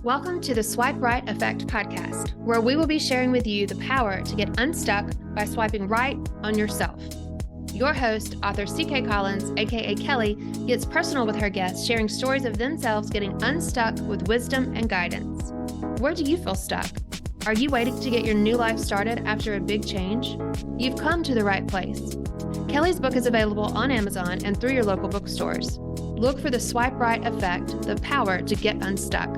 Welcome to the Swipe Right Effect podcast, where we will be sharing with you the power to get unstuck by swiping right on yourself. Your host, author C.K. Collins, aka Kelly, gets personal with her guests, sharing stories of themselves getting unstuck with wisdom and guidance. Where do you feel stuck? Are you waiting to get your new life started after a big change? You've come to the right place. Kelly's book is available on Amazon and through your local bookstores. Look for the Swipe Right Effect, the power to get unstuck.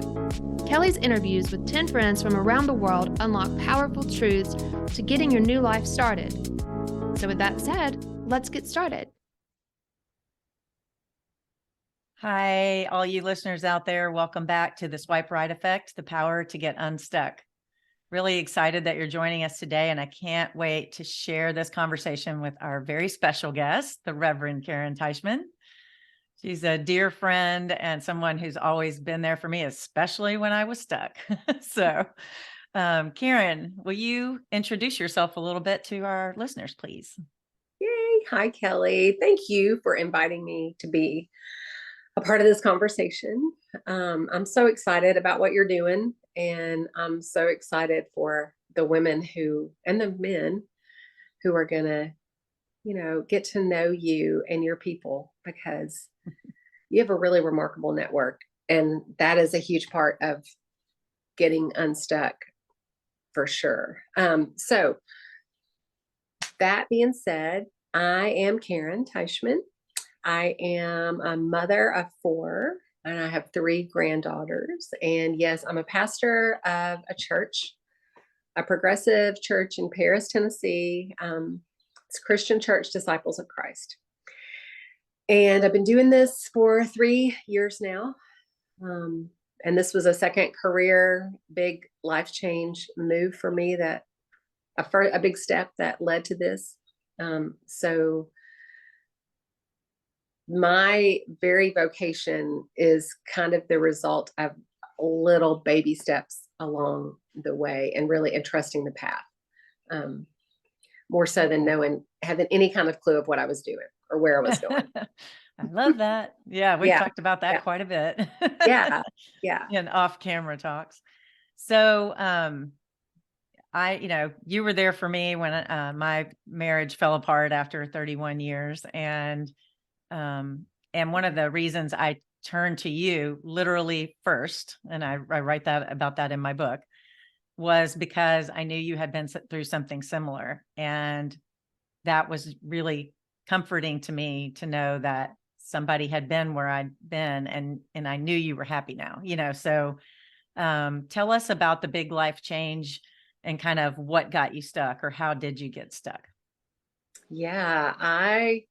Kelly's interviews with 10 friends from around the world unlock powerful truths to getting your new life started. So with that said, let's get started. Hi, all you listeners out there. Welcome back to the Swipe Right Effect, the power to get unstuck. Really excited that you're joining us today, and I can't wait to share this conversation with our very special guest, the Reverend Caren Teichmann. She's a dear friend and someone who's always been there for me, especially when I was stuck. So, Caren, will you introduce yourself a little bit to our listeners, please? Yay. Hi, Kelly. Thank you for inviting me to be a part of this conversation. I'm so excited about what you're doing, and I'm so excited for the women and the men who are going to, get to know you and your people, because you have a really remarkable network. And that is a huge part of getting unstuck for sure. So that being said, I am Caren Teichmann. I am a mother of 4, and I have 3 granddaughters. And yes, I'm a pastor of a church, a progressive church in Paris, Tennessee. It's Christian Church Disciples of Christ. And I've been doing this for 3 years now. And this was a second career, big life change move for me, that a big step that led to this. So my very vocation is kind of the result of little baby steps along the way, and really entrusting the path, more so than having any kind of clue of what I was doing or where I was going. I love that. Yeah, we've talked about that quite a bit. Yeah. In off-camera talks. So, you were there for me when my marriage fell apart after 31 years, and one of the reasons I turned to you literally first, and I write about that in my book, was because I knew you had been through something similar, and that was really comforting to me to know that somebody had been where I'd been, and I knew you were happy now. So tell us about the big life change and kind of what got you stuck, or how did you get stuck? Yeah, I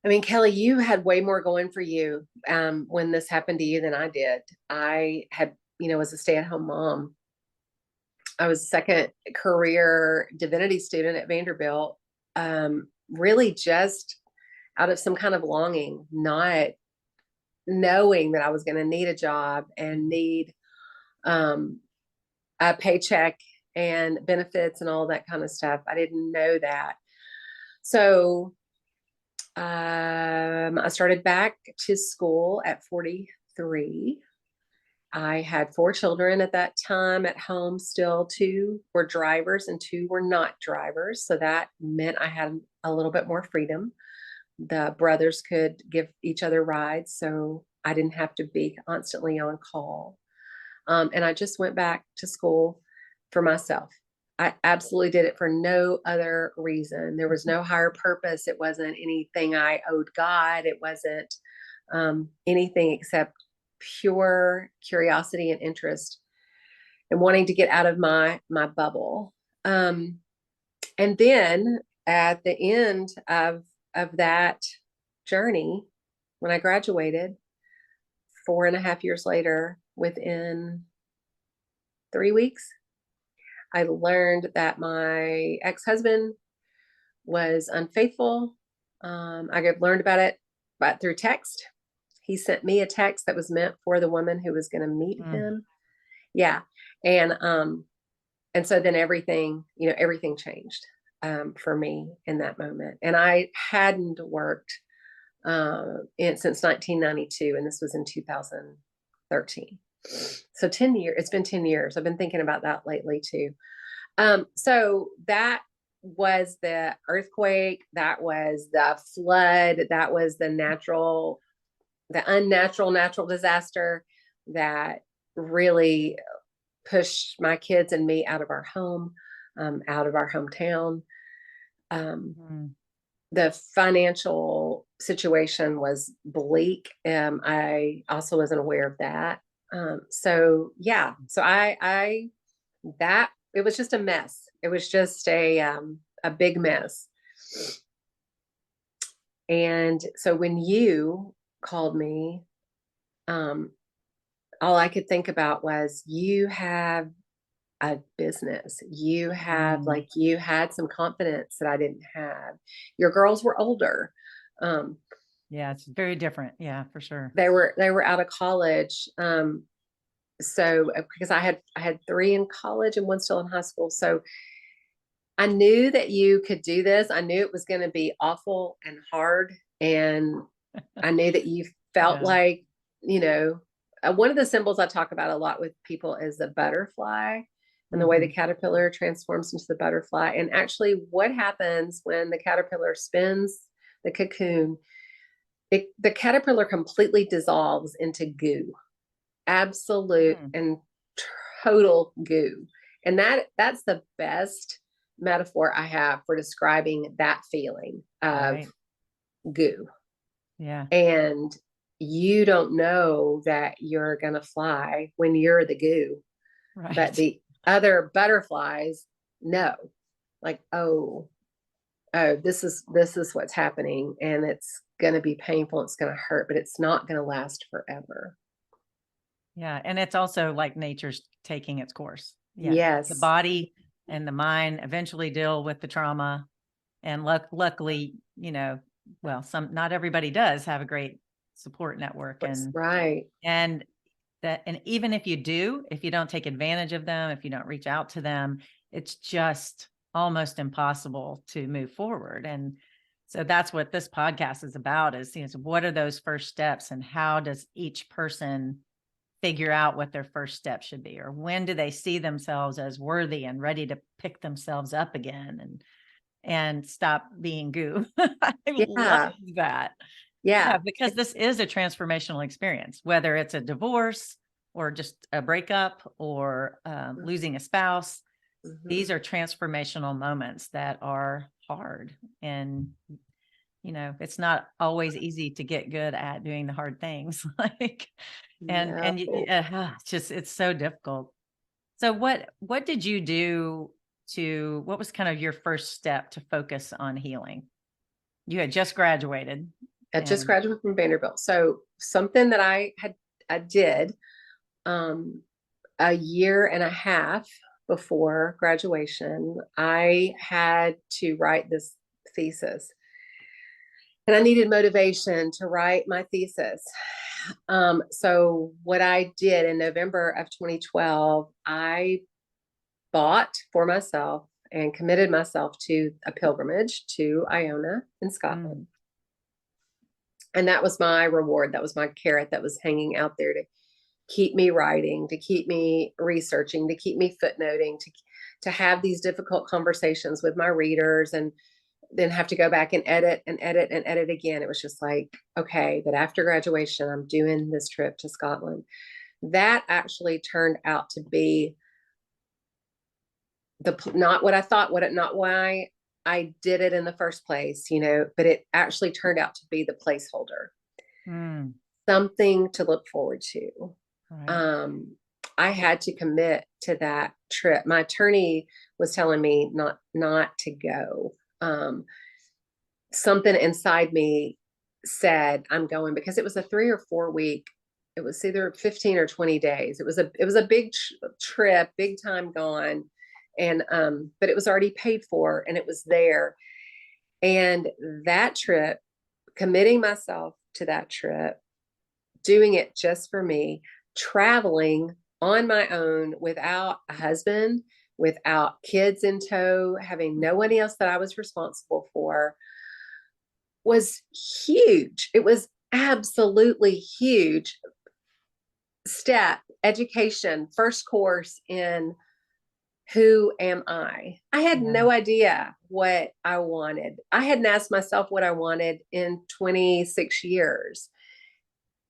mean, Kelly, you had way more going for you when this happened to you than I did. I had, was a stay-at-home mom. I was a second career divinity student at Vanderbilt, really just out of some kind of longing, not knowing that I was going to need a job and need a paycheck and benefits and all that kind of stuff. I didn't know that. So I started back to school at 43. I had 4 children at that time at home still. 2 were drivers and 2 were not drivers. So that meant I had a little bit more freedom. The brothers could give each other rides, so I didn't have to be constantly on call. And I just went back to school for myself. I absolutely did it for no other reason. There was no higher purpose. It wasn't anything I owed God. It wasn't anything except pure curiosity and interest, and wanting to get out of my bubble. And then at the end of that journey, when I graduated 4.5 years later, within 3 weeks, I learned that my ex-husband was unfaithful. I learned about it through text. He sent me a text that was meant for the woman who was going to meet him. Yeah. And so then everything changed for me in that moment. And I hadn't worked since 1992, and this was in 2013. So 10 years, it's been 10 years. I've been thinking about that lately too. So that was the earthquake, that was the flood, that was the unnatural natural disaster that really pushed my kids and me out of our home, out of our hometown. The financial situation was bleak. I also wasn't aware of that. So that it was just a mess. It was just a big mess. And so when you called me, all I could think about was you have a business. You have you had some confidence that I didn't have. Your girls were older. Yeah, it's very different. Yeah, for sure. They were out of college. So because I had 3 in college and 1 still in high school. So I knew that you could do this. I knew it was going to be awful and hard. And I knew that you felt like, one of the symbols I talk about a lot with people is the butterfly and the way the caterpillar transforms into the butterfly. And actually what happens when the caterpillar spins the cocoon, the caterpillar completely dissolves into goo, absolute and total goo. And that's the best metaphor I have for describing that feeling of goo. Yeah. And you don't know that you're going to fly when you're the goo, but the other butterflies know, like, oh, this is what's happening, and it's going to be painful. It's going to hurt, but it's not going to last forever. Yeah. And it's also like nature's taking its course. Yeah. Yes. The body and the mind eventually deal with the trauma. And luckily, not everybody does have a great support network. And right. And even if you do, if you don't take advantage of them, if you don't reach out to them, it's just almost impossible to move forward. And so that's what this podcast is about is, what are those first steps and how does each person figure out what their first step should be, or when do they see themselves as worthy and ready to pick themselves up again and stop being goo. I love that. Yeah, because this is a transformational experience, whether it's a divorce or just a breakup or losing a spouse. These are transformational moments that are hard. And, it's not always easy to get good at doing the hard things. It's so difficult. So what did you do what was kind of your first step to focus on healing? You had just graduated. I just graduated from Vanderbilt. So something that I did a year and a half before graduation, I had to write this thesis. And I needed motivation to write my thesis. So what I did in November of 2012, I bought for myself and committed myself to a pilgrimage to Iona in Scotland. And that was my reward. That was my carrot that was hanging out there to keep me writing, to keep me researching, to keep me footnoting, to have these difficult conversations with my readers and then have to go back and edit and edit and edit again. It was just like, okay, but after graduation, I'm doing this trip to Scotland. That actually turned out to be not what I thought, not why I did it in the first place, but it actually turned out to be the placeholder, something to look forward to. Right. I had to commit to that trip. My attorney was telling me not to go. Something inside me said, I'm going, because it was a 3 or 4 week. It was either 15 or 20 days. It was a big trip, big time gone. And, but it was already paid for and it was there. And that trip, committing myself to that trip, doing it just for me, traveling on my own without a husband, without kids in tow, having no one else that I was responsible for, was huge. It was absolutely huge. step, education, first course in who am I? I had Yeah. no idea what I wanted. I hadn't asked myself what I wanted in 26 years.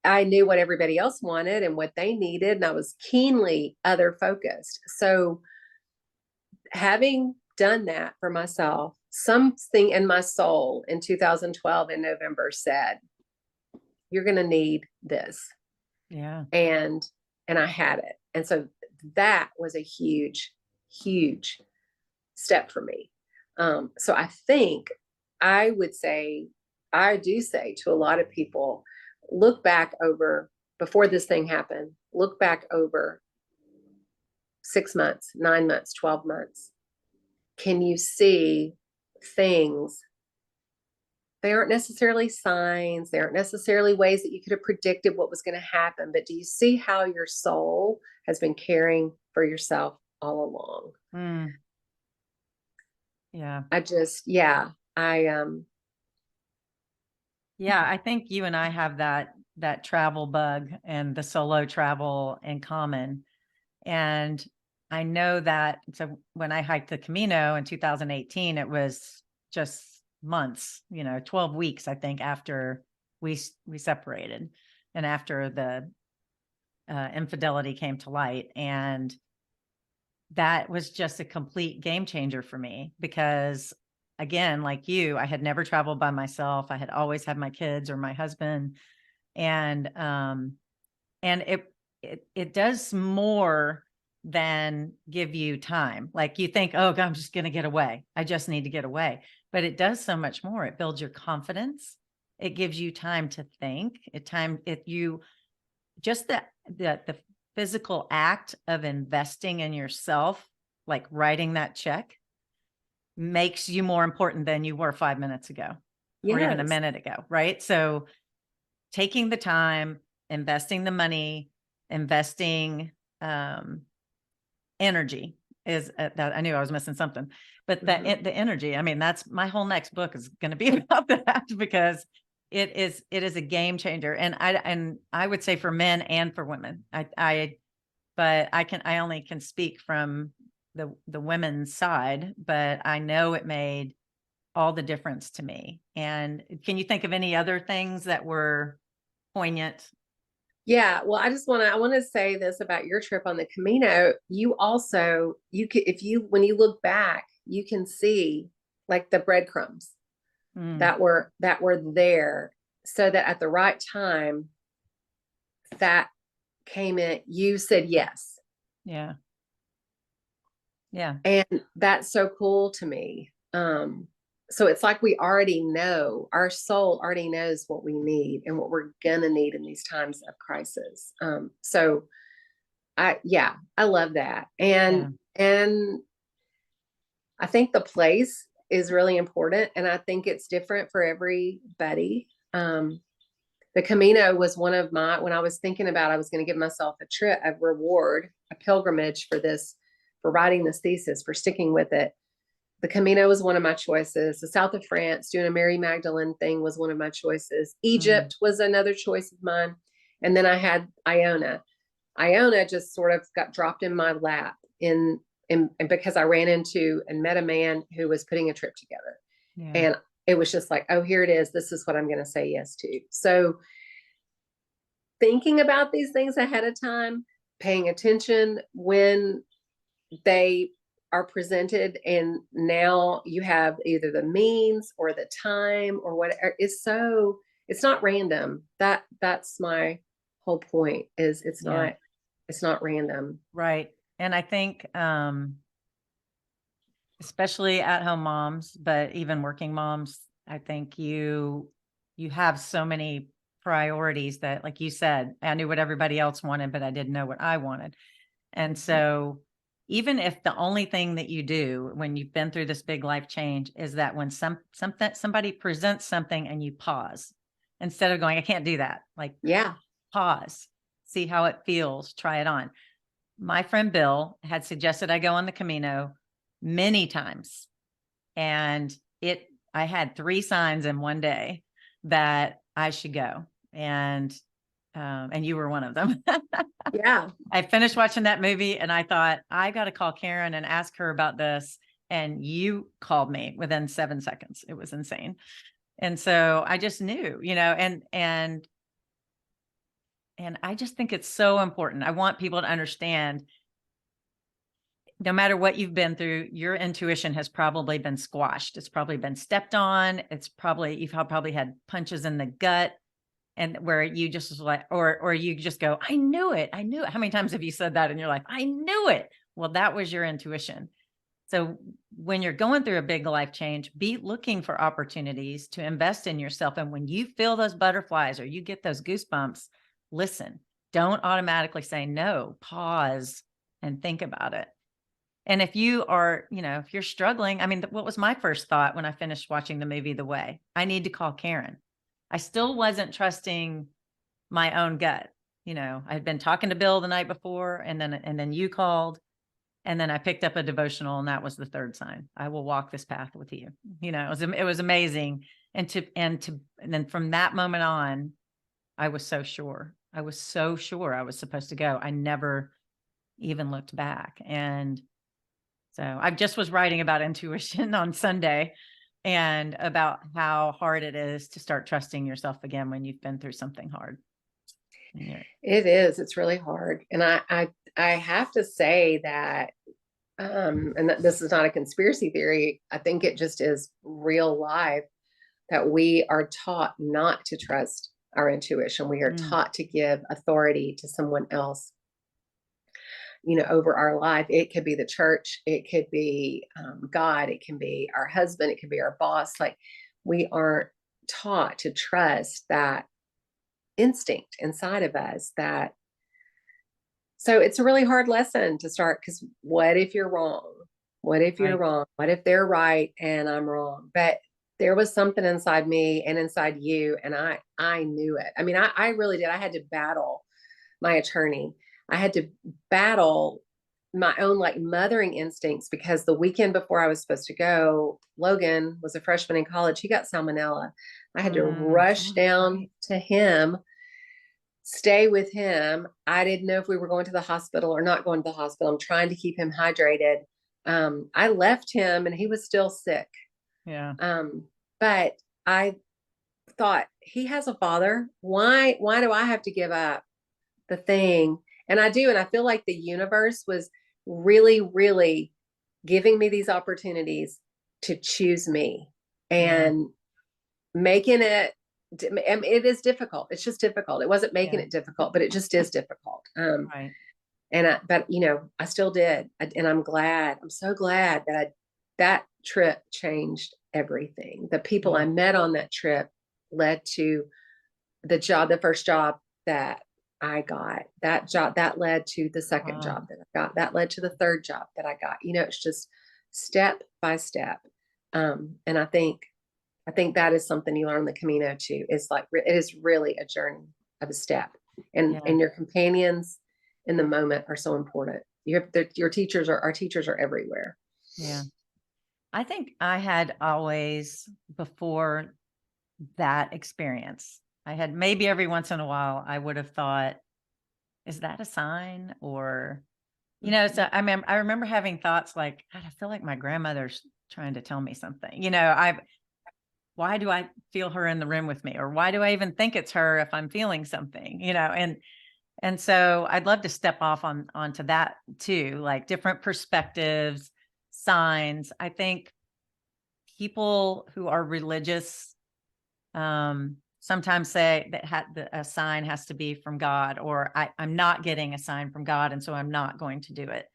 I knew what everybody else wanted and what they needed, and I was keenly other focused. So, having done that for myself, something in my soul in 2012 in November said, "You're going to need this," Yeah. and I had it, and so that was a huge, huge step for me. So I think I would say, I do say to a lot of people, look back over before this thing happened, look back over 6 months, 9 months, 12 months. Can you see things? They aren't necessarily signs, they aren't necessarily ways that you could have predicted what was going to happen, but do you see how your soul has been caring for yourself all along? Mm. Yeah. Yeah, Yeah. I think you and I have that travel bug and the solo travel in common. And I know that, so when I hiked the Camino in 2018, it was just months, 12 weeks, I think, after we separated and after the infidelity came to light. And that was just a complete game changer for me because, again, like you, I had never traveled by myself. I had always had my kids or my husband. And it does more than give you time. Like you think, oh God, I'm just going to get away. I just need to get away. But it does so much more. It builds your confidence. It gives you time to think. Just the physical act of investing in yourself, like writing that check, makes you more important than you were 5 minutes ago or even a yes. minute ago. Right. So taking the time, investing the money, investing energy is that I knew I was missing something, but the energy, I mean, that's my whole next book is going to be about that because it is a game changer. And I would say for men and for women, but I only can speak from the women's side, but I know it made all the difference to me. And can you think of any other things that were poignant? Yeah, well, I want to say this about your trip on the Camino. You could, when you look back, you can see like the breadcrumbs Mm, that were there so that at the right time that came in, you said yes. yeah. Yeah. And that's so cool to me. So it's like we already know, our soul already knows what we need and what we're gonna need in these times of crisis. So I love that. Yeah. And I think the place is really important. And I think it's different for everybody. The Camino was one of when I was thinking about, I was going to give myself a reward, a pilgrimage for writing this thesis, for sticking with it. The Camino was one of my choices. The south of France, doing a Mary Magdalene thing was one of my choices. Egypt was another choice of mine. And then I had Iona. Iona just sort of got dropped in my lap and because I ran into and met a man who was putting a trip together. Yeah. And it was just like, oh, here it is. This is what I'm going to say yes to. So thinking about these things ahead of time, paying attention when they are presented, and now you have either the means or the time or whatever. It's not random. That's my whole point. Is it's Yeah. not random. Right. And I think, especially at home moms, but even working moms, I think you have so many priorities that, like you said, I knew what everybody else wanted, but I didn't know what I wanted. And so even if the only thing that you do when you've been through this big life change is that when somebody presents something and you pause instead of going, I can't do that. Like, Yeah. pause, see how it feels, try it on. My friend Bill had suggested I go on the Camino many times. And I had 3 signs in one day that I should go. And and you were one of them. Yeah. I finished watching that movie and I thought, I got to call Caren and ask her about this. And you called me within 7 seconds. It was insane. And so I just knew, and I just think it's so important. I want people to understand, no matter what you've been through, your intuition has probably been squashed. It's probably been stepped on. You've probably had punches in the gut, and where you just like, or you just go, I knew it. I knew it. How many times have you said that in your life? I knew it. Well, that was your intuition. So when you're going through a big life change, be looking for opportunities to invest in yourself. And when you feel those butterflies or you get those goosebumps, listen. Don't automatically say no. Pause and think about it. And if you are, if you're struggling, I mean, what was my first thought when I finished watching the movie The Way? I need to call Caren. I still wasn't trusting my own gut. I had been talking to Bill the night before, and then you called, and then I picked up a devotional, and that was the third sign. I will walk this path with you. It was amazing. And then from that moment on, I was so sure. I was so sure I was supposed to go. I never even looked back. And so I just was writing about intuition on Sunday, and about how hard it is to start trusting yourself again when you've been through something hard. It is. It's really hard. And I have to say that, and this is not a conspiracy theory. I think it just is real life, that we are taught not to trust our intuition. We are taught to give authority to someone else, over our life. It could be the church, it could be God, it can be our husband, it could be our boss. Like, we aren't taught to trust that instinct inside of us. So it's a really hard lesson to start, because what if you're wrong? What if you're wrong? What if they're right and I'm wrong? But there was something inside me and inside you, and I knew it. I mean, I really did. I had to battle my attorney. I had to battle my own mothering instincts, because the weekend before I was supposed to go, Logan was a freshman in college. He got salmonella. I had to rush down to him, stay with him. I didn't know if we were going to the hospital or not going to the hospital. I'm trying to keep him hydrated. I left him and he was still sick. Yeah. But I thought, he has a father. Why do I have to give up the thing? And I do. And I feel like the universe was really, really giving me these opportunities to choose me, and making it, it is difficult. It's just difficult. It wasn't making it difficult, but it just is difficult. Right. But I still did. And I'm so glad that trip changed everything. The people I met on that trip led to the first job that I got. That led to the second job that I got. That led to the third job that I got. It's just step by step. And I think that is something you learn on the Camino too. Is it is really a journey of a step, and your companions in the moment are so important. Our teachers are everywhere. Yeah. I think I had always, before that experience, I had maybe every once in a while, I would have thought, is that a sign? Or, so I remember having thoughts like, God, I feel like my grandmother's trying to tell me something. Why do I feel her in the room with me? Or why do I even think it's her if I'm feeling something, and so I'd love to step off onto that too, like different perspectives, signs. I think people who are religious sometimes say that a sign has to be from God, or I'm not getting a sign from God, and so I'm not going to do it.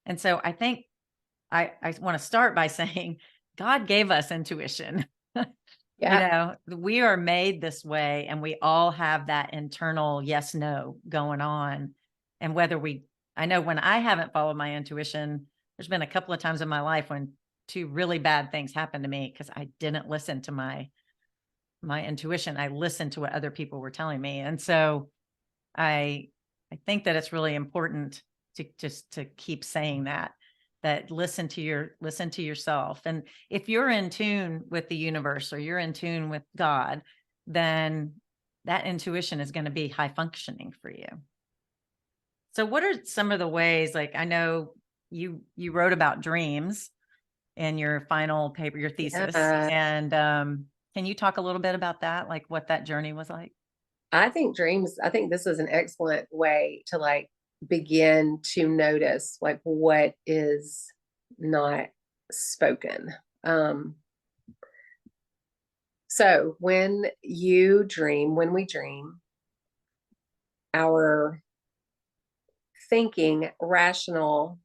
And so I think I want to start by saying God gave us intuition. We are made this way, and we all have that internal yes, no going on. And I know when I haven't followed my intuition, there's been a couple of times in my life when two really bad things happened to me because I didn't listen to my intuition. I listened to what other people were telling me. And so I think that it's really important to keep saying that listen to yourself. And if you're in tune with the universe, or you're in tune with God, then that intuition is going to be high functioning for you. So what are some of the ways, like, I know you wrote about dreams in your final paper, your thesis. Yeah. And can you talk a little bit about that? Like what that journey was like? I think this is an excellent way to like begin to notice like what is not spoken. So when we dream, our thinking, rational,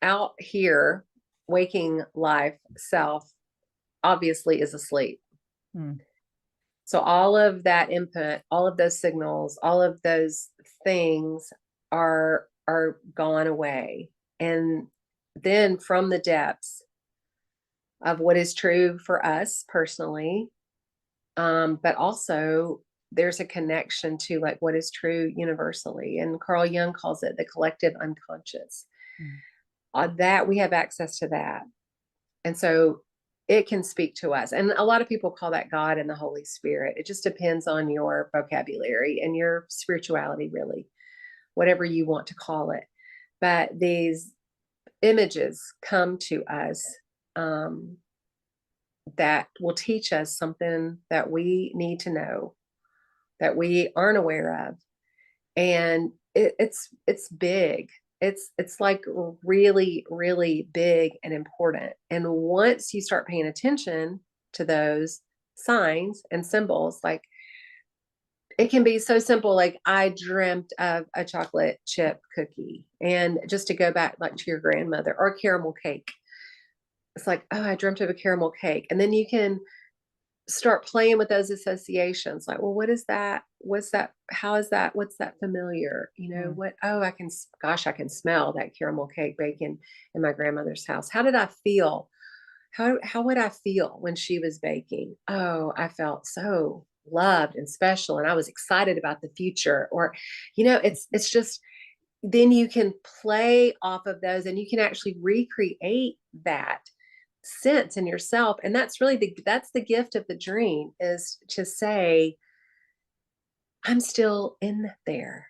out here, waking life self obviously is asleep. Hmm. So all of that input, all of those signals, all of those things are gone away. And then from the depths of what is true for us personally, but also there's a connection to like what is true universally. And Carl Jung calls it the collective unconscious. Hmm. That we have access to that. And so it can speak to us. And a lot of people call that God and the Holy Spirit. It just depends on your vocabulary and your spirituality, really, whatever you want to call it. But these images come to us that will teach us something that we need to know, that we aren't aware of. And it's big. It's like really, really big and important. And once you start paying attention to those signs and symbols, like it can be so simple. Like I dreamt of a chocolate chip cookie, and just to go back like to your grandmother, or caramel cake. It's like, oh, I dreamt of a caramel cake. And then you can start playing with those associations, like, well, what is that, what's that, how is that, what's that familiar, Hmm. what, oh, I can smell that caramel cake baking in my grandmother's house. How did I feel? How would I feel when she was baking? Oh, I felt so loved and special, and I was excited about the future. Or it's just, then you can play off of those, and you can actually recreate that sense in yourself. And that's really that's the gift of the dream, is to say, I'm still in there.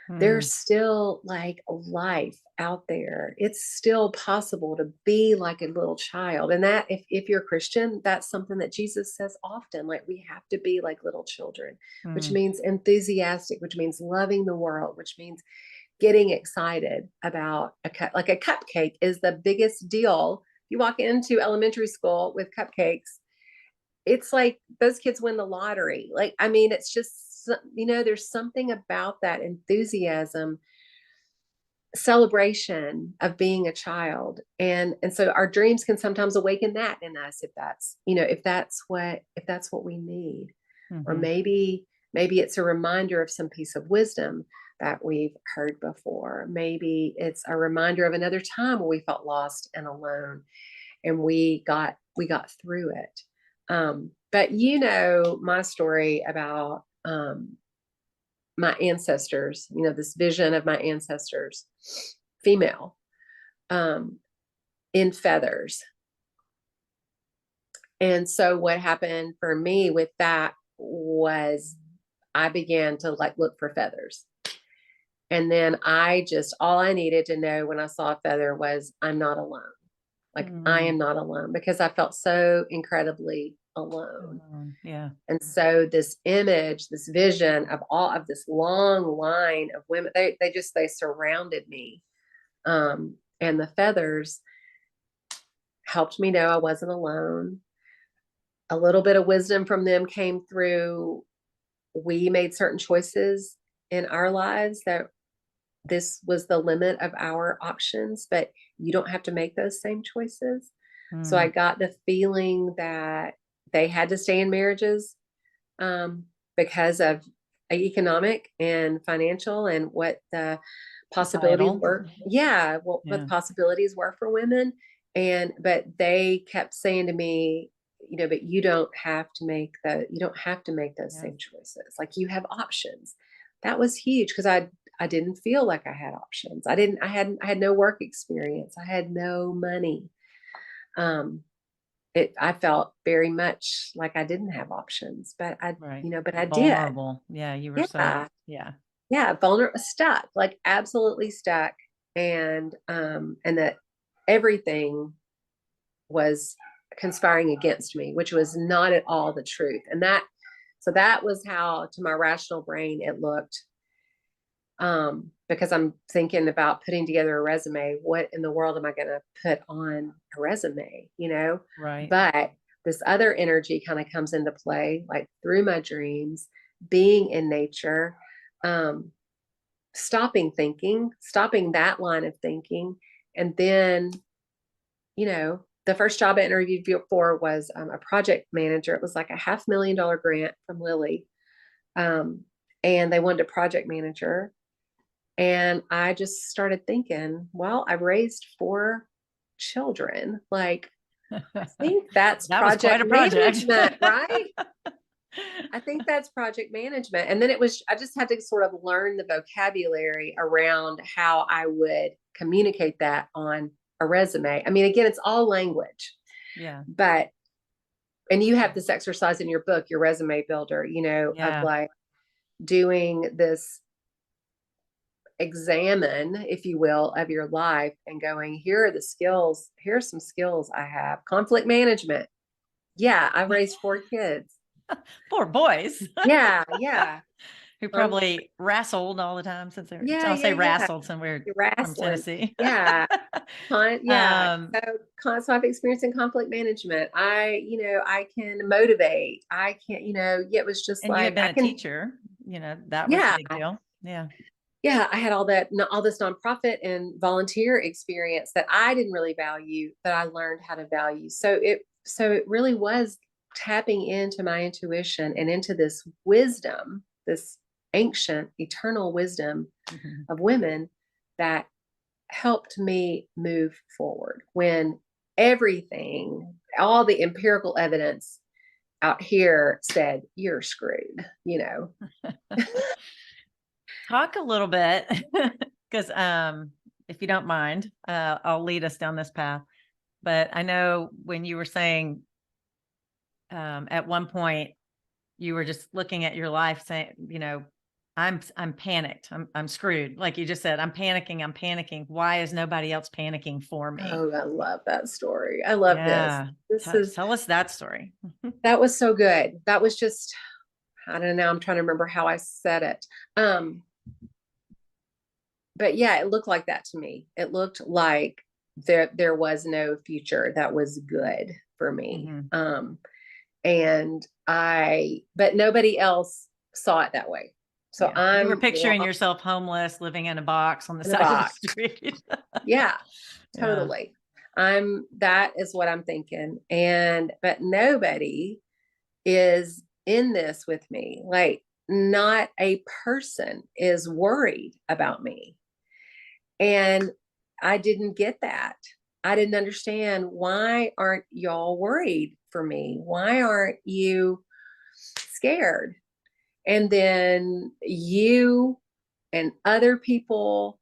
Hmm. There's still like life out there. It's still possible to be like a little child. And that, if you're a Christian, that's something that Jesus says often, like we have to be like little children, which Hmm. means enthusiastic, which means loving the world, which means getting excited about like a cupcake is the biggest deal. You walk into elementary school with cupcakes, it's like those kids win the lottery. Like, I mean, it's just, there's something about that enthusiasm, celebration of being a child. And so our dreams can sometimes awaken that in us, if that's what we need. Or Hmm. maybe it's a reminder of some piece of wisdom that we've heard before. Maybe it's a reminder of another time where we felt lost and alone, and we got through it. But my story about my ancestors, this vision of my ancestors, female, um, in feathers. And so what happened for me with that was I began to like look for feathers. And then all I needed to know when I saw a feather was, I'm not alone. Like I Hmm. am not alone, because I felt so incredibly alone. Yeah. And so this image, this vision of all of this long line of women, they surrounded me. And the feathers helped me know I wasn't alone. A little bit of wisdom from them came through. We made certain choices in our lives that this was the limit of our options, but you don't have to make those same choices. So Hmm. I got the feeling that they had to stay in marriages, because of economic and financial, and what the possibilities Societal. were. Yeah, what the Yeah. possibilities were for women. But they kept saying to me, but you don't have to make those Yeah. same choices. Like you have options. That was huge, because I didn't feel like I had options. I had no work experience. I had no money. Um, I felt very much like I didn't have options, but Right. but I did. Vulnerable. Yeah. You were so, Yeah. yeah. Yeah. Vulnerable, stuck, like absolutely stuck. And that everything was conspiring against me, which was not at all the truth. So that was how, to my rational brain, it looked. Because I'm thinking about putting together a resume. What in the world am I going to put on a resume? Right. But this other energy kind of comes into play, like through my dreams, being in nature, stopping that line of thinking. And then, the first job I interviewed for was a project manager. It was like a $500,000 grant from Lilly. And they wanted a project manager. And I just started thinking, well, I've raised 4 children. Like, I think that's That was quite project a project. management, right? I think that's project management. And then I just had to sort of learn the vocabulary around how I would communicate that on a resume. I mean, again, it's all language. Yeah. And you have this exercise in your book, your resume builder, Yeah. of like doing this examine, if you will, of your life and going, here are some skills I have. Conflict management. Yeah, I raised 4 kids. 4 boys. Yeah. Who probably wrestled all the time since they're, I'll say wrestled since we're from Tennessee. Yeah. So I've experienced in conflict management. I can motivate. I can, it was just and like, you had been a teacher, that was a big deal. Yeah. Yeah. I had all this nonprofit and volunteer experience that I didn't really value, that I learned how to value. So it really was tapping into my intuition and into this wisdom, this ancient, eternal wisdom of women that helped me move forward when all the empirical evidence out here said, you're screwed, Talk a little bit, because if you don't mind, I'll lead us down this path. But I know when you were saying at one point you were just looking at your life saying, I'm panicked. I'm screwed. Like you just said, I'm panicking. Why is nobody else panicking for me? Oh, I love that story. I love this. Tell us that story. That was so good. That was just, I don't know. I'm trying to remember how I said it. But yeah, it looked like that to me. It looked like there was no future that was good for me. But nobody else saw it that way. So you were picturing yourself homeless, living in a box on the side of the street. Yeah, totally. That is what I'm thinking. But nobody is in this with me. Like, not a person is worried about me. And I didn't get that. I didn't understand, why aren't y'all worried for me? Why aren't you scared? And then you and other people,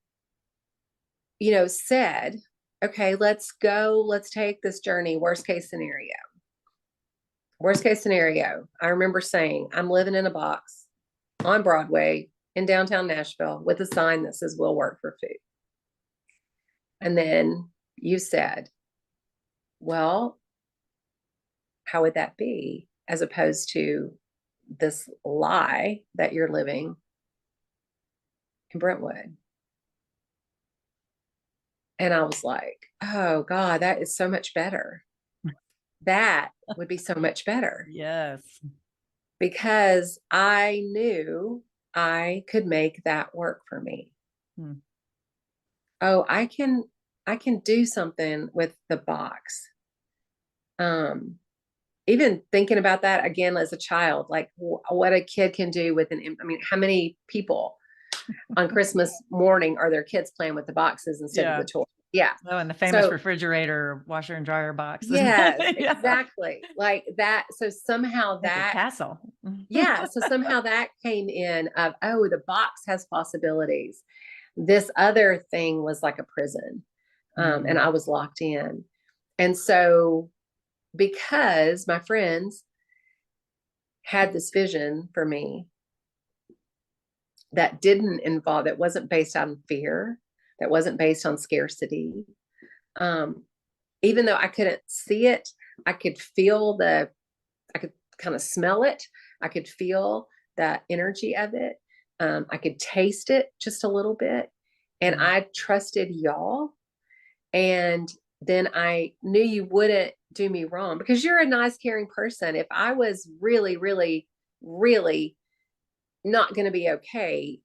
said, okay, let's go. Let's take this journey. Worst case scenario. I remember saying, I'm living in a box on Broadway in downtown Nashville with a sign that says, we'll work for food. And then you said, well, how would that be, as opposed to this lie that you're living in Brentwood? And I was like, oh God, that is so much better. That would be so much better. Yes. Because I knew I could make that work for me. Oh, I can do something with the box. Even thinking about that again as a child, like what a kid can do with how many people on Christmas morning are their kids playing with the boxes instead of the toys? Yeah. Oh, and the famous refrigerator, washer and dryer boxes. Yes, exactly. Like that. So somehow like a castle. Yeah. So somehow that came in of, oh, the box has possibilities. This other thing was like a prison. And I was locked in. And so because my friends had this vision for me that that wasn't based on fear, that wasn't based on scarcity. Even though I couldn't see it, I could I could kind of smell it. I could feel that energy of it. I could taste it just a little bit. And I trusted y'all. And then I knew you wouldn't do me wrong because you're a nice, caring person. If I was really, really, really not going to be okay,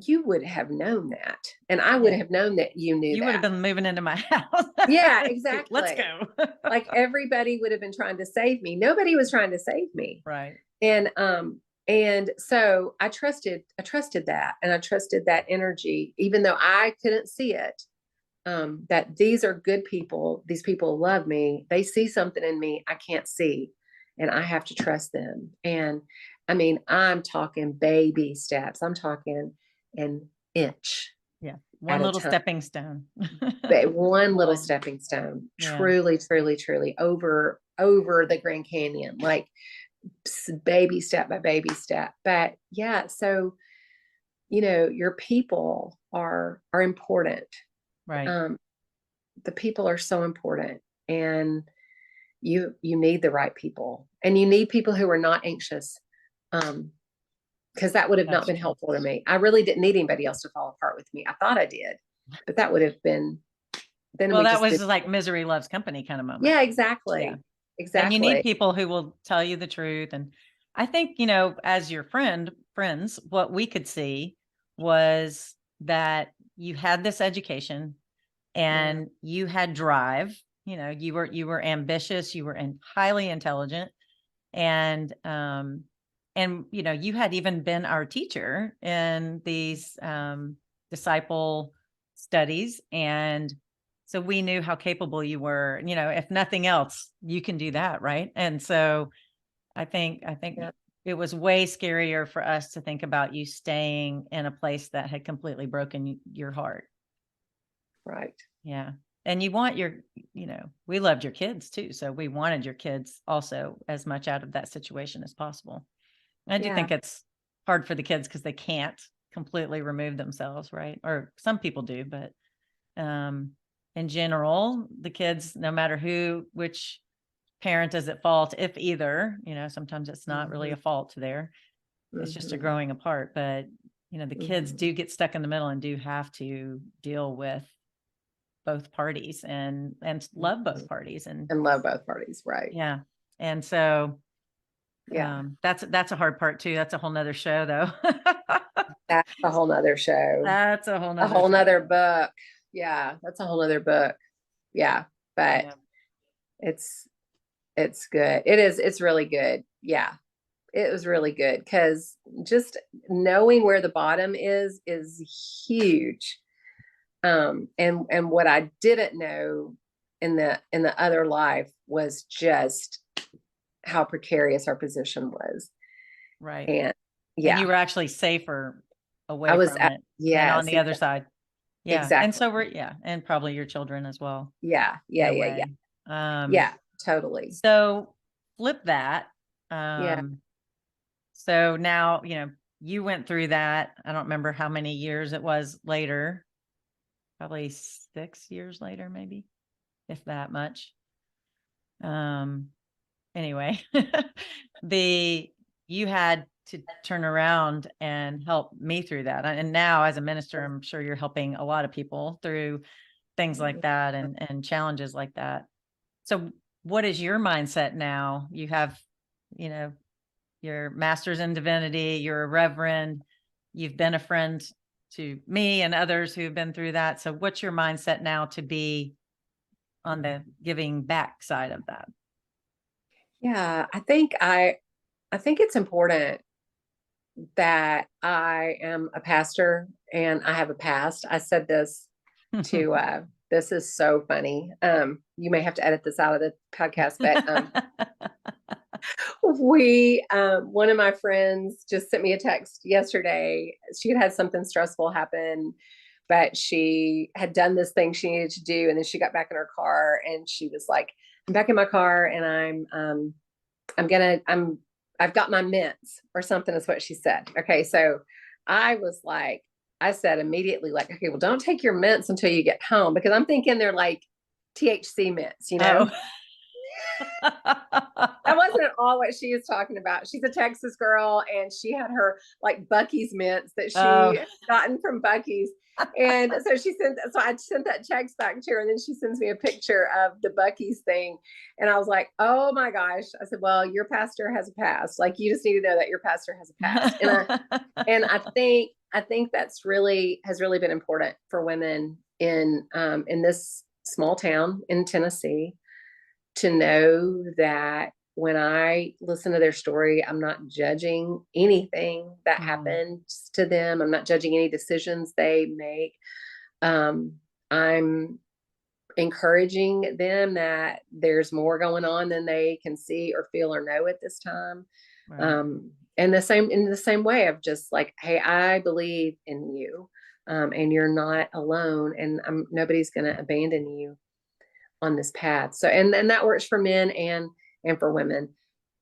you would have known that. And I would have known that you knew You that. would have been moving into my house. Yeah, exactly. Let's go. Like everybody would have been trying to save me. Nobody was trying to save me. Right. And so I trusted that, and I trusted that energy, even though I couldn't see it. That these are good people. These people love me. They see something in me I can't see, and I have to trust them. And I mean, I'm talking baby steps. I'm talking an inch. Yeah. One little stepping stone. One little stepping stone. Yeah. Truly, truly, truly over the Grand Canyon, like baby step by baby step. But yeah, so your people are important. Right. The people are so important, and you need the right people, and you need people who are not anxious. Because that would have not been helpful to me. I really didn't need anybody else to fall apart with me. I thought I did, but that would have been, then well, that was like misery loves company kind of moment. Yeah, exactly. Yeah. Exactly. And you need people who will tell you the truth. And I think, as your friends, what we could see was that you had this education and you had drive, you were ambitious, you were highly intelligent. And you had even been our teacher in these disciple studies. And so we knew how capable you were, if nothing else, you can do that. Right. And so I think it was way scarier for us to think about you staying in a place that had completely broken your heart. Right. Yeah. And you want we loved your kids too. So we wanted your kids also as much out of that situation as possible. I do think it's hard for the kids because they can't completely remove themselves. Right. Or some people do, but in general, the kids, no matter which parent is at fault, if either, sometimes it's not really a fault there. It's just a growing apart. But, the kids do get stuck in the middle and do have to deal with both parties and love both parties and love both parties. Right. Yeah. And so, that's a hard part too. That's a whole nother show though. That's a whole nother show. That's a whole nother book. Yeah. That's a whole nother book. Yeah. But it's good. It's really good. Yeah. It was really good because just knowing where the bottom is huge. And what I didn't know in the other life was just how precarious our position was. Right. And and you were actually safer away from it. Yeah. On the other side. Yeah. Exactly. And so and probably your children as well. Yeah. Totally. So flip that. So now, you went through that. I don't remember how many years it was later, probably 6 years later, maybe, if that much. Anyway, you had to turn around and help me through that. And now as a minister, I'm sure you're helping a lot of people through things like that and challenges like that. So what is your mindset now? You have, your master's in divinity, you're a reverend, you've been a friend to me and others who've been through that. So what's your mindset now to be on the giving back side of that? Yeah, I think it's important that I am a pastor and I have a past. I said this to this is so funny. You may have to edit this out of the podcast, but one of my friends just sent me a text yesterday. She had something stressful happen, but she had done this thing she needed to do. And then she got back in her car and she was like, back in my car, and I've got my mints or something is what she said. Okay. So I said immediately, like, okay, well, don't take your mints until you get home, because I'm thinking they're like THC mints, you know? Oh. That wasn't at all what she was talking about. She's a Texas girl, and she had her like Buc-ee's mints that Oh. she had gotten from Buc-ee's. And so I sent that text back to her, and then she sends me a picture of the Buc-ee's thing. And I was like, oh my gosh. I said, well, your pastor has a past. Like, you just need to know that your pastor has a past. And I think that's has really been important for women in this small town in Tennessee, to know that when I listen to their story, I'm not judging anything that happens to them. I'm not judging any decisions they make. I'm encouraging them that there's more going on than they can see or feel or know at this time. Right. And in the same way of just like, hey, I believe in you, and you're not alone, and nobody's going to abandon you on this path. So, and that works for men and for women.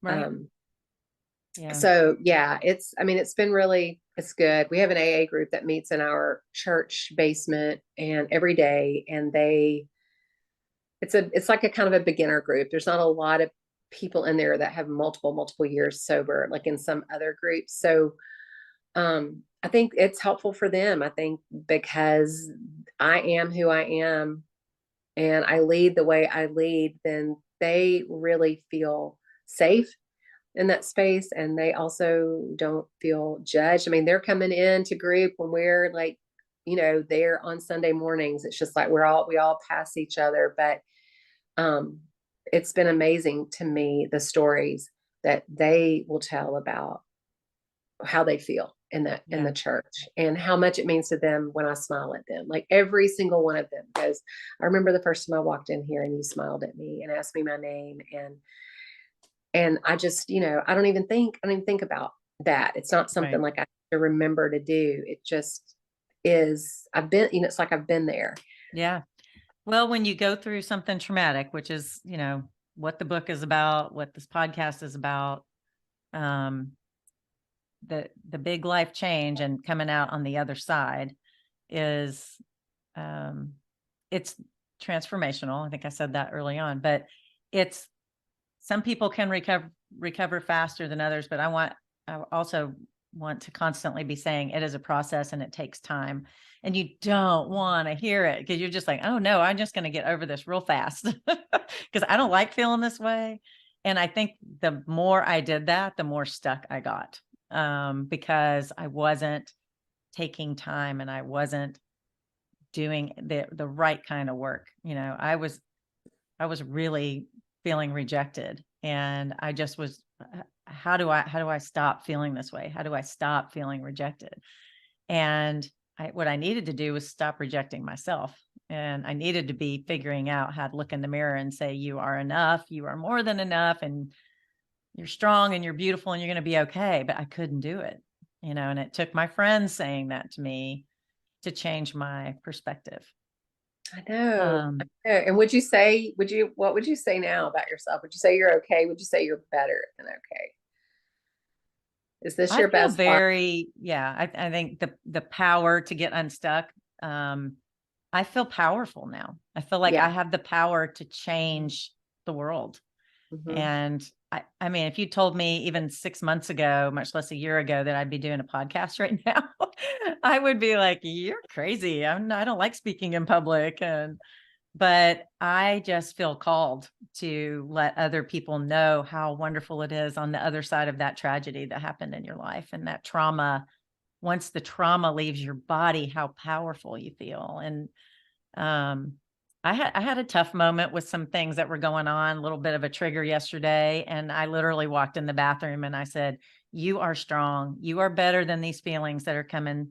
Right. Yeah. So yeah, it's good. We have an AA group that meets in our church basement, and every day, and it's like a kind of a beginner group. There's not a lot of people in there that have multiple years sober, like in some other groups. So, I think it's helpful for them. I think because I am who I am, and I lead the way I lead, then they really feel safe in that space. And they also don't feel judged. I mean, they're coming into group when we're like, there on Sunday mornings. It's just like we all pass each other. But it's been amazing to me, the stories that they will tell about how they feel in the church, and how much it means to them when I smile at them. Like, every single one of them goes, I remember the first time I walked in here and you smiled at me and asked me my name. And I just, I don't even think about that. It's not something like I have to remember to do. It just is. It's like I've been there. Yeah. Well, when you go through something traumatic, which is, what the book is about, what this podcast is about, the big life change and coming out on the other side is, it's transformational. I think I said that early on, but some people can recover faster than others, but I also want to constantly be saying it is a process and it takes time, and you don't want to hear it because you're just like, oh no, I'm just going to get over this real fast because I don't like feeling this way. And I think the more I did that, the more stuck I got, because I wasn't taking time and I wasn't doing the right kind of work. I was really feeling rejected, and I just was, how do I stop feeling this way? How do I stop feeling rejected? And what I needed to do was stop rejecting myself. And I needed to be figuring out how to look in the mirror and say, you are enough, you are more than enough, and you're strong and you're beautiful and you're going to be okay. But I couldn't do it, and it took my friends saying that to me to change my perspective. I know. And what would you say now about yourself? Would you say you're okay? Would you say you're better than okay? Is this your best? I think the power to get unstuck. I feel powerful now. I feel like I have the power to change the world. Mm-hmm. And I mean, if you told me even 6 months ago, much less a year ago, that I'd be doing a podcast right now, I would be like, you're crazy. I don't like speaking in public. But I just feel called to let other people know how wonderful it is on the other side of that tragedy that happened in your life, and that trauma. Once the trauma leaves your body, how powerful you feel. And I had a tough moment with some things that were going on, a little bit of a trigger yesterday. And I literally walked in the bathroom and I said, you are strong. You are better than these feelings that are coming.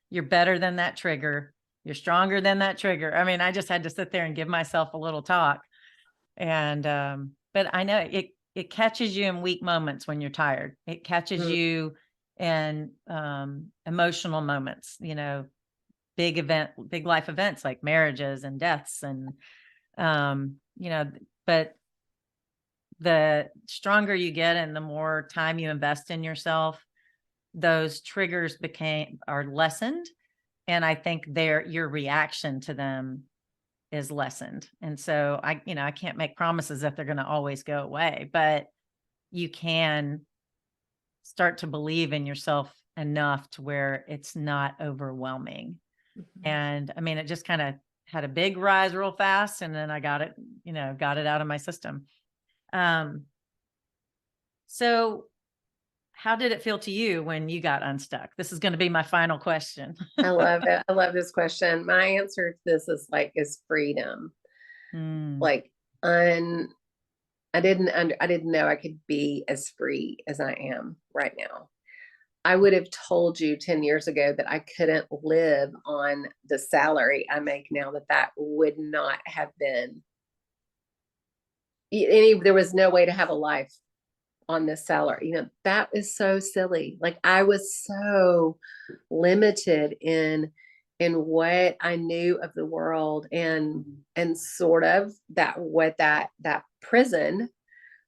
You're better than that trigger. You're stronger than that trigger. I mean, I just had to sit there and give myself a little talk. And, but I know it catches you in weak moments when you're tired. It catches you in, emotional moments, big life events like marriages and deaths. And, but the stronger you get and the more time you invest in yourself, those triggers are lessened. And I think your reaction to them is lessened. And so I can't make promises that they're going to always go away, but you can start to believe in yourself enough to where it's not overwhelming. Mhm. And I mean, it just kind of had a big rise real fast, and then I got it out of my system. So how did it feel to you when you got unstuck? This is going to be my final question. I love it. I love this question. My answer to this is freedom. Like I didn't know I could be as free as I am right now. I would have told you 10 years ago that I couldn't live on the salary I make now, that would not have been there was no way to have a life on this salary. That is so silly. Like, I was so limited in what I knew of the world, and sort of that prison,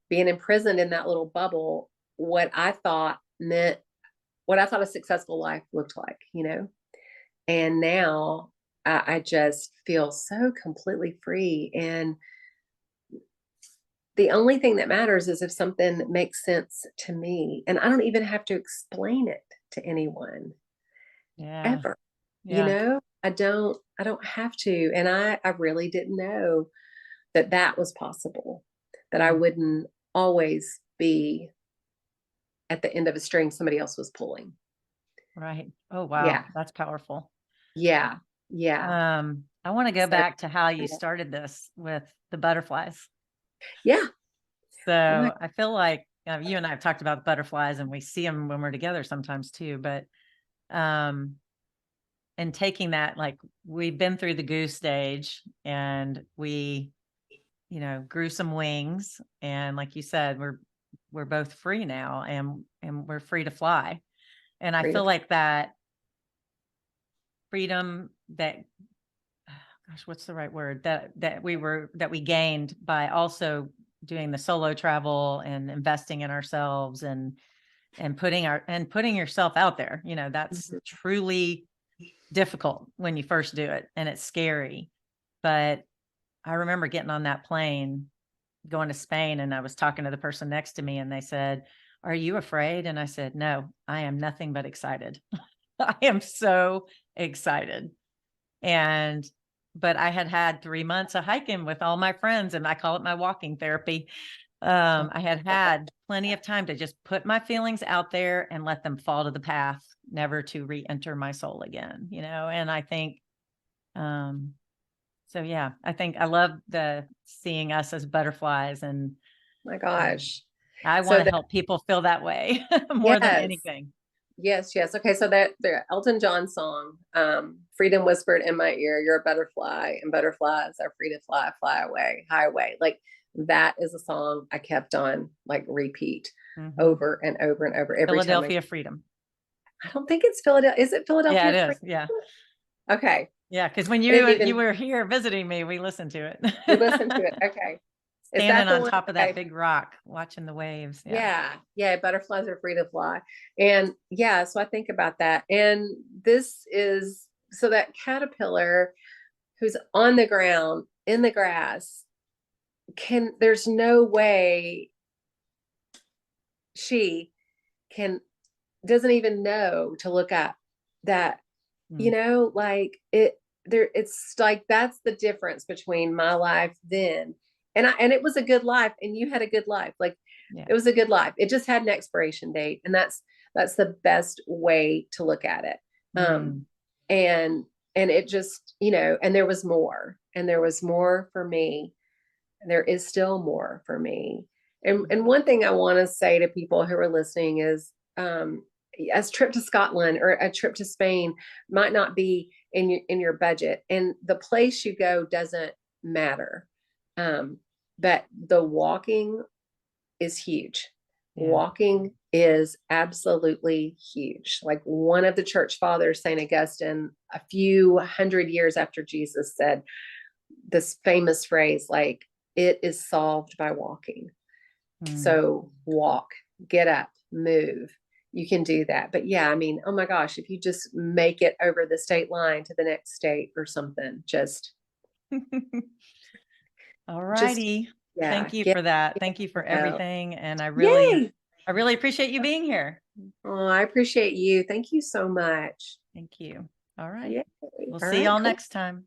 being imprisoned in that little bubble, what I thought a successful life looked like, and now I just feel so completely free. And the only thing that matters is if something makes sense to me, and I don't even have to explain it to anyone ever. I don't have to. And I really didn't know that was possible, that I wouldn't always be at the end of a string somebody else was pulling. Right. Oh, wow. Yeah. That's powerful. Yeah. Yeah. I want to go back to how you started this with the butterflies. Yeah. So I feel like you and I have talked about butterflies, and we see them when we're together sometimes too, but and taking that, like, we've been through the goose stage, and we, grew some wings, and like you said, we're both free now, and we're free to fly. And I feel like that freedom, that, gosh, what's the right word, that we gained by also doing the solo travel and investing in ourselves, and putting yourself out there, that's truly difficult when you first do it, and it's scary. But I remember getting on that plane going to Spain, and I was talking to the person next to me, and they said, "Are you afraid?" And I said, "No, I am nothing but excited." I am so excited. But I had 3 months of hiking with all my friends, and I call it my walking therapy. I had plenty of time to just put my feelings out there and let them fall to the path, never to re-enter my soul again, and I think, so yeah, I think I love seeing us as butterflies, and my gosh, I want to help people feel that way more than anything. Yes. Okay. So that the Elton John song, "Freedom Whispered in My Ear, You're a Butterfly, and butterflies are free to fly, fly away, highway." Like, that is a song I kept on, like, repeat over and over and over every Philadelphia time. Freedom. I don't think it's Philadelphia. Is it Philadelphia? Yeah, it is. Freedom? Yeah. Okay. Yeah, because when you were here visiting me, we listened to it. We listened to it. Okay. Standing on top of that big rock, watching the waves. Yeah. Butterflies are free to fly. And so I think about that. And this is, so that caterpillar who's on the ground in the grass, there's no way she doesn't even know to look up that, like, it's like, that's the difference between my life then. And it was a good life, and you had a good life. Like, it was a good life. It just had an expiration date. And that's the best way to look at it. And it just, and there was more, for me. And there is still more for me. And one thing I want to say to people who are listening is, a trip to Scotland or a trip to Spain might not be in your budget, and the place you go doesn't matter. But the walking is huge. Walking is absolutely huge. Like, one of the church fathers, St. Augustine, a few hundred years after Jesus, said this famous phrase, like, "It is solved by walking." Mm. So walk, get up, move. You can do that. But yeah, I mean, oh my gosh, if you just make it over the state line to the next state or something, just All righty. yeah, Thank you get for that. Thank you for out. everything. And Yay! I really appreciate you being here. Oh, I appreciate you. Thank you so much. Thank you. All right. Yay. We'll All see right, y'all cool. next time.